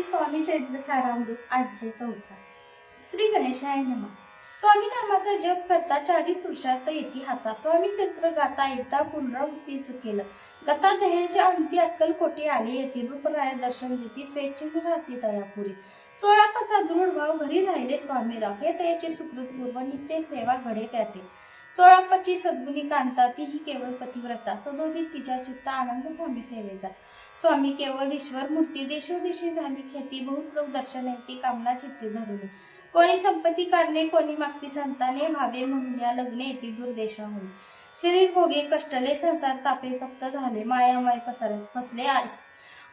श्री स्वामी चरित्र सारामृत अध्याय 4. श्री गणेशाय नमः. स्वामी नामाचा जप करता चारी पुरुषार्थ येती हाता. स्वामी चरित्र गाता येता पुनरावृत्ती चुकेल. गता दह्याच्या अंती अक्कलकोटी आले येती. रूपराय दर्शन देती स्वेच्छेने राहती दयापुरी. 16 दृढ भाव घरी राहिले स्वामीराव. हे तयाचे सुकृतपूर्व नित्य सेवा घडे त्याते. 16 सद्गुणी कांता तीही केवळ पतिव्रता. सदोदित तिच्या चित्त आनंद स्वामी सेवेचा. स्वामी केवळ ईश्वर मूर्ती. देशोदेशी झाली ख्याती. बहुत लोक दर्शन येती कामना चित्ती धरुनी. कोणी संपत्ती कारणे कोणी मागती संताने. भावे म्हणून या लग्ने येती दूरदेशाहून. शरीर भोगे कष्टले संसार तापे तप्त झाले. मायामाय पसरत फसले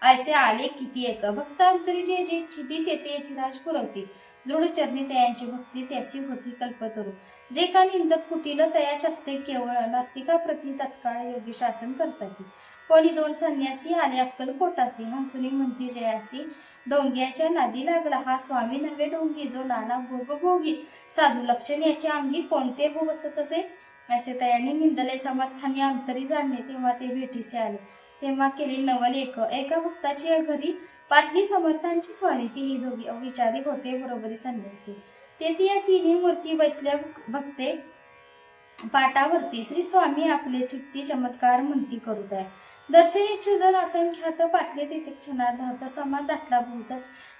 आयसे आले किती एक. भक्तांतरी जे जे चिती तेथे यतिराज पुरवती. दृढ चरणी तयांची भक्ती त्यासी होती कल्पतरू. जे का निंदक कुटील तया शास्ते केवळ. नास्तिका प्रति तत्काळ योगी शासन करतात. कोणी 2 संन्यासी आले अक्कलकोटासी. हंसुनी म्हणती जयासी. डोंग्याच्या नादी लागला हा स्वामी नव्हे डोंगी. जो नाना भोगभोगी साधू लक्षण याच्या अंगी. कोणते हो बसत असे असे तयाने निंदले. समर्थाने अंतरी जाणले तेव्हा ते भेटीसे आले. तेव्हा केली नवल एका भक्ताची घरी. पातली समर्थांची स्वारी. ती ही दोघी अविचारी होते बरोबरी संन्यासी. तेथे या तिन्ही मूर्ती बसल्या भक्ते पाटावरती. श्री स्वामी आपले चित्ती चमत्कार म्हणती करूत आहे. दर्शनी चुजन असंख्यात पातले तिथे क्षणार्धात. समाज दाटला भूत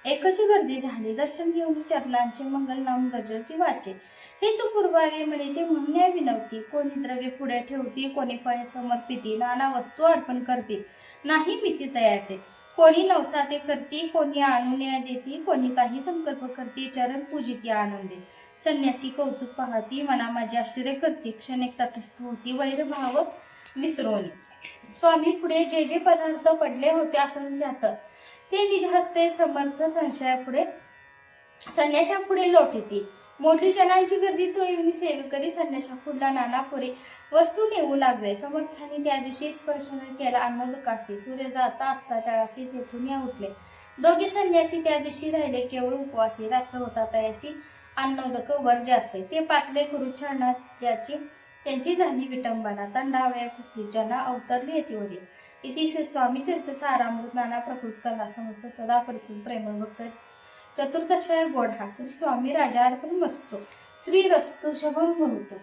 एकच गर्दी झाली. दर्शन घेऊन चरणांचे मंगल नाम गजर वाचे. हे तू पूर्वावे म्हणेचे म्हणण्या विनवती. कोणी द्रव्य पुढे ठेवती कोणी फळे समर्पिती. नाना वस्तू अर्पण करते नाही मिती तयाते. कोणी नवसाते करती कोणी आणून देती. कोणी काही संकल्प करती चरण पूजिती आनंदे. संन्यासी कौतुक पाहती मना माझे आश्चर्य करती. क्षणिक तटस्थ होती वैरभाव विसरोनी. स्वामी पुढे जे जे पदार्थ पडले होते असंख्यात ते निज हस्ते समर्थ संशयापुढे संन्याशापुढे लोटती. मोठी जनांची गर्दी चोळीवनी सेवेकरी. संन्याशापुढला नाना पुरे वस्तू नेऊ लागले. समर्थांनी त्या दिवशी स्पर्शन केला अन्नोदकासी. सूर्य जाता असता चाळासी तेथून या उठले. दोघे संन्यासी त्या दिवशी राहिले केवळ उपवासी. रात्र होता तयासी अन्नोदक वर्जासे. ते पातले कुरुक्षणात ज्याची त्यांची झाली विटंबना. तंडावया कुस्ती जना अवतरली येतीवरी. इति स्वामी चरित्र सारामृत नाना प्रकृत कला समस्त सदा परिस्थिती प्रेमळ भक्त चतुर्दशाय गोढा. श्री स्वामी राजा अर्पण मस्तु. श्री रस्तु शुभम भवतु.